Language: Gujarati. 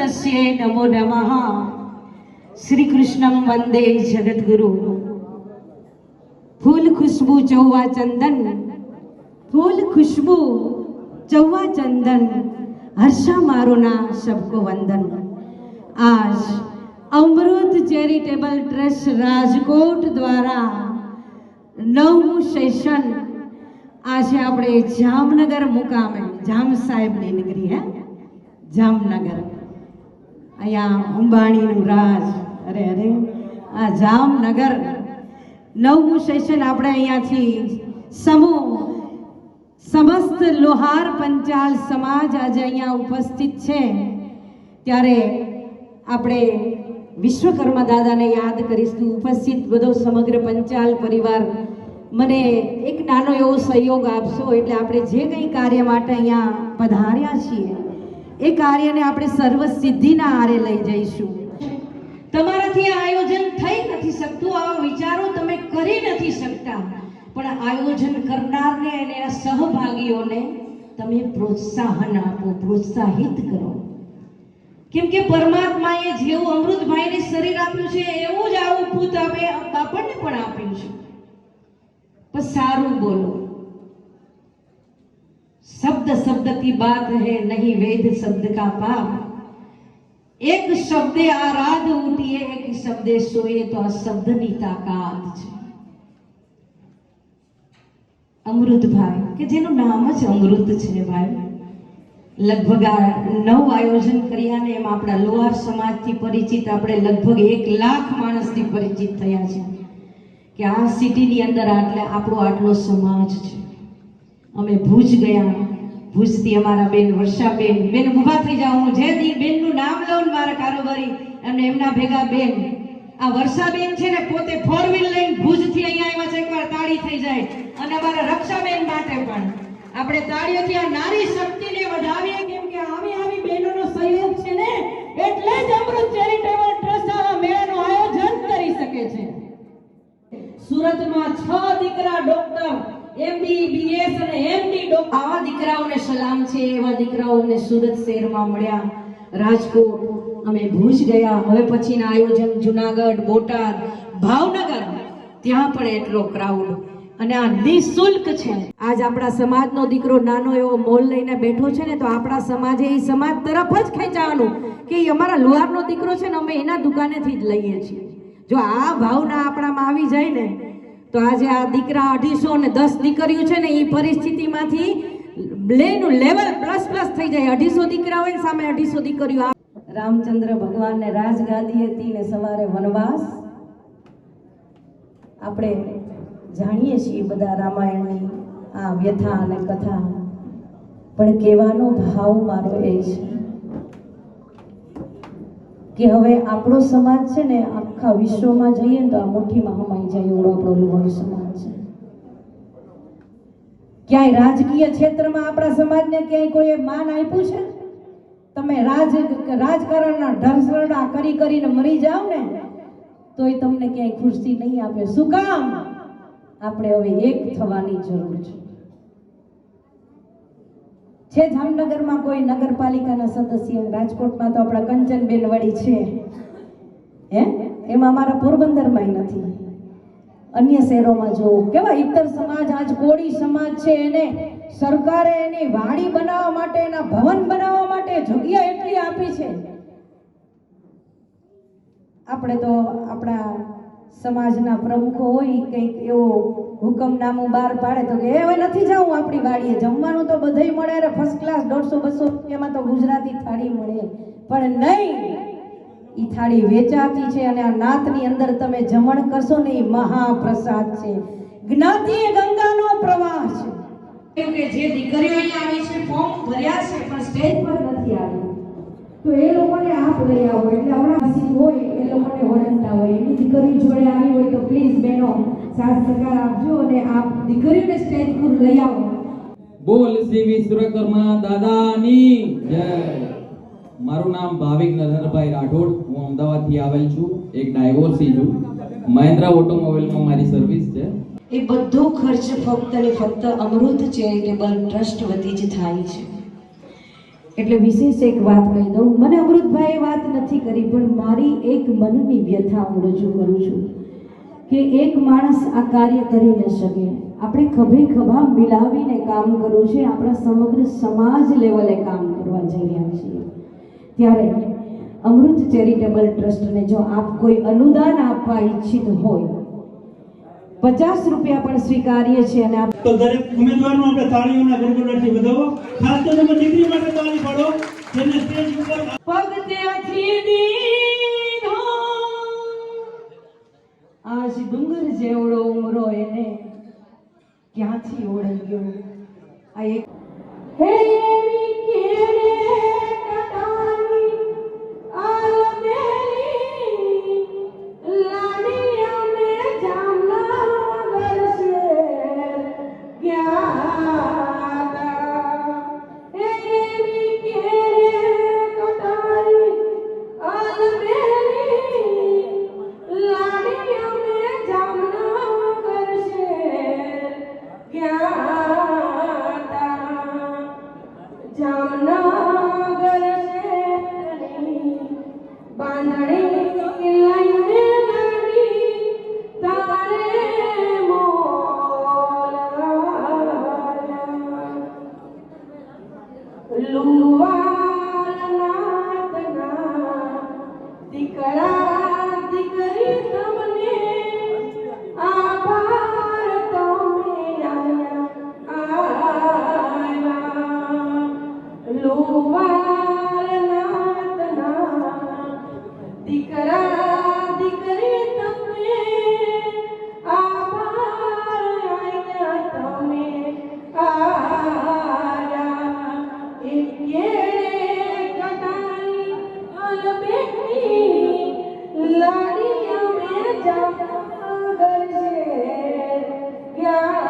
तस्यै नमो नमः। श्री कृष्णं वंदे जगद्गुरु। फूल खुशबू चौवा चंदन, फूल खुशबू चौवा चंदन, हर्षा मारो ना सबको वंदन। आज अमृत चैरिटेबल ट्रस्ट राजकोट द्वारा 9मुं सेशन आज આપણે જામનગર મુકામે જામ સાહેબની નગરી હે જામનગર અહીંયા અંબાણીનું રાજ અરે અરે આ જામનગર 9મું સેશન આપણે અહીંયાથી સમૂહ સમસ્ત લોહાર પંચાલ સમાજ આજે અહીંયા ઉપસ્થિત છે ત્યારે આપણે વિશ્વકર્મા દાદાને યાદ કરીશું। ઉપસ્થિત બધો સમગ્ર પંચાલ પરિવાર મને એક નાનો એવો સહયોગ આપશો એટલે આપણે જે કંઈ કાર્ય માટે અહીંયા પધાર્યા છીએ એ કાર્યને આપણે સર્વ સિદ્ધિના આરે લઈ જઈશું। તમારાથી આ આયોજન થઈ નથી શકતું, આ વિચારો તમે કરી નથી શકતા, પણ આયોજન કરનારને અને એના સહભાગીઓને તમે પ્રોત્સાહન આપો, પ્રોત્સાહિત કરો। કેમ કે પરમાત્માએ જેવું અમૃતભાઈને શરીર આપ્યું છે એવું જ આવું પૂત આપણને પણ આપ્યું છે। पर सारू बोलो, शब्द शब्द की बात है, नहीं वेद शब्द का पाप। एक शब्दे आराध उठिए, एक शब्दे सोए तो आ शब्द नी ताकात छे। अमृत भाई के जेनु नाम ज अमृत छे भाई। लगभग 9 आयोजन कर्या ने एम आपड़ा लोहार समाज थी परिचित आपणे लगभग 1 लाख माणस थी परिचित थया छे कि आ सिटी अंदर आटले आपणो आटलो समाज छे। अमे भूज गया, भूजथी अमारा बेन वर्षाबेन, बेन ऊभा थई जाओ, हूँ जे दी बेननुं नाम लઉં मारा कारोबारी अने एमना भेगा बेन आ वर्षाबेन छे ने पोते 4 व्हील लईने भूजथी अहींया आव्या छे। एकवार ताળી થઈ જાય અને અમારા રક્ષાબેન માટે પણ આપણે તાળીઓથી આ નારી શક્તિને વધાવીએ કેમ કે આવી બહેનોનો સહયોગ છે ને એટલે જ અમૃત ચેરિટેબલ ટ્રસ્ટ આ મેળાનું આયોજન કરી શકે છે। सूरत में 6 दीकरा डॉक्टर MBBS અને MD डॉक्टर आवा दीकराओने सलाम छे। एवा दीकराओने सूरत शहर में मळ्या, राजकोट अमे भूज गया, हवे पछीना आयोजन जूनागढ़, बोटाद, भावनगर त्यां पण एटलो क्राउड અને આ નિશુલ્ક છે। આજ આપણા સમાજનો દીકરો નાનો એવો મોલ લઈને બેઠો છે ને તો આપણા સમાજે એ સમાજ તરફ જ ખેંચાવાનું કે અમારા લુહારનો દીકરો છે ને અમે એના દુકાનેથી જ લઈએ છીએ। જો આ ભાવના આપણામાં આવી જાય ને તો આજે આ દીકરા 250 અને 10 દીકરીઓ છે ને એ પરિસ્થિતિમાંથી લેનું લેવલ પ્લસ થઈ જાય। 250 દીકરા હોય ને સામે 250 દીકરીઓ। રામચંદ્ર ભગવાનને રાજગાદી હતી ને સવારે વનવાસ આપણે જાણીએ છીએ બધા રામાયણની આ વ્યથા અને કથા, પણ કહેવાનો ભાવ મારો એ છે કે હવે આપણો સમાજ છે ને આખા વિશ્વમાં જઈએ તો આ મુઠ્ઠીમાં હમાઈ જાય એવડો આપણો લુહાર સમાજ છે। ક્યાંય રાજકીય ક્ષેત્રમાં આપણા સમાજને ક્યાંય કોઈએ માન આપ્યું છે? તમે રાજકારણના ઢસરડા કરીને મરી જાવ ને તોય તમને ક્યાંય ખુરશી નહીં આપે। શું કામ? આપણે હવે એક થવાની જરૂર છે। જામનગરમાં કોઈ નગરપાલિકાના સદસ્ય, રાજકોટમાં તો આપણા કંચનબેન વડી છે હે, એમાં અમારા પોરબંદરમાં નથી, અન્ય શહેરોમાં જો કેવા ઇતર સમાજ આજ કોળી સમાજ છે એને સરકારે એની વાડી બનાવવા માટે, એના ભવન બનાવવા માટે જગ્યા એટલી આપી છે। આપણે તો આપણા સમાજના પ્રમુખો હોય કંઈક એવો હુકમનામું બહાર પાડે તો કે હવે નથી જાવું આપણી વાડીએ, જમવાનું તો બધેય મળે, અરે ફર્સ્ટ ક્લાસ 150-200 રૂપિયામાં તો ગુજરાતી થાળી મળે, પણ નહીં, એ થાળી વેચાતી છે અને આ નાતની અંદર તમે જમણ કરશો ને એ મહાપ્રસાદ છે। જ્ઞાતિ એ ગંગાનો પ્રવાહ છે। કેમ કે જે દીકરીઓ અહીંયા આવી છે ફોર્મ ભર્યા છે પણ સ્ટેજ પર નથી આવી તો એ લોકોને આપ લઈ આવો એટલે હમણાં હસી હોય એ લોકોને વળંતા હોય એની દીકરી જોડે આવી હોય તો પ્લીઝ બહેનો સાથ સહકાર આપજો અને આપ દીકરીઓને સ્ટેજ પર લઈ આવો। બોલ શ્રી વિશ્વકર્મા દાદાની જય। મારું નામ ભાવિક નરહરભાઈ રાઠોડ, હું અમદાવાદથી આવેલ છું, એક ડાયવોર્સી છું, મહિન્દ્રા ઓટોમોબાઈલમાં મારી સર્વિસ છે। એ બધો ખર્ચ ફક્ત ને ફક્ત અમૃત ચેરિટેબલ ટ્રસ્ટ વતી જ થાય છે। એટલે વિશેષ એક વાત કહી દઉં. મને અમૃતભાઈએ વાત નથી કરી, પણ મારી એક મનની વ્યથા હું રજૂ કરું છું કે એક માણસ આ કાર્ય કરી ન શકે. આપણે ખભે ખભા મિલાવીને કામ કરવું છે. આપણા સમગ્ર સમાજ લેવલે કામ કરવા જઈ રહ્યા છીએ. ત્યારે અમૃત ચેરિટેબલ ટ્રસ્ટને જો આપ કોઈ અનુદાન આપવા ઈચ્છિત હોય, 50 રૂપિયા પણ સ્વીકાર્ય છે. અને આપ તો દરેક ઉમેદવારનો આપણે તાળીઓના ગણગણાટથી વધાવો. ખાસ તો તમે દીકરી માટે તાળી પાડો, જેને સ્ટેજ ઉપર પગ ત્યાંથી દીધો, આજ ડુંગર જેવડો ઉમરો એને ક્યાંથી ઓળંગ્યો. આ એક હે એવી કેડે કટાની આલમેલી લાડી અમે જામનગર શેર ગયા. એવી કેડે કટાની આલમેલી લાડી અમે જામનગર શેર ગયા. જામનગર શેરની બાંધણી લઈને લાડી તારે લુવાનાથના દીકરા દીકરી તમને આભાર તમે આયા. લુવાનાથના દીકરા દીકરી તમે આભાર આયા તમે આયા. એક કેડે કટાઈ અલબેની લાડી અમે જામનગર શેર ગયા.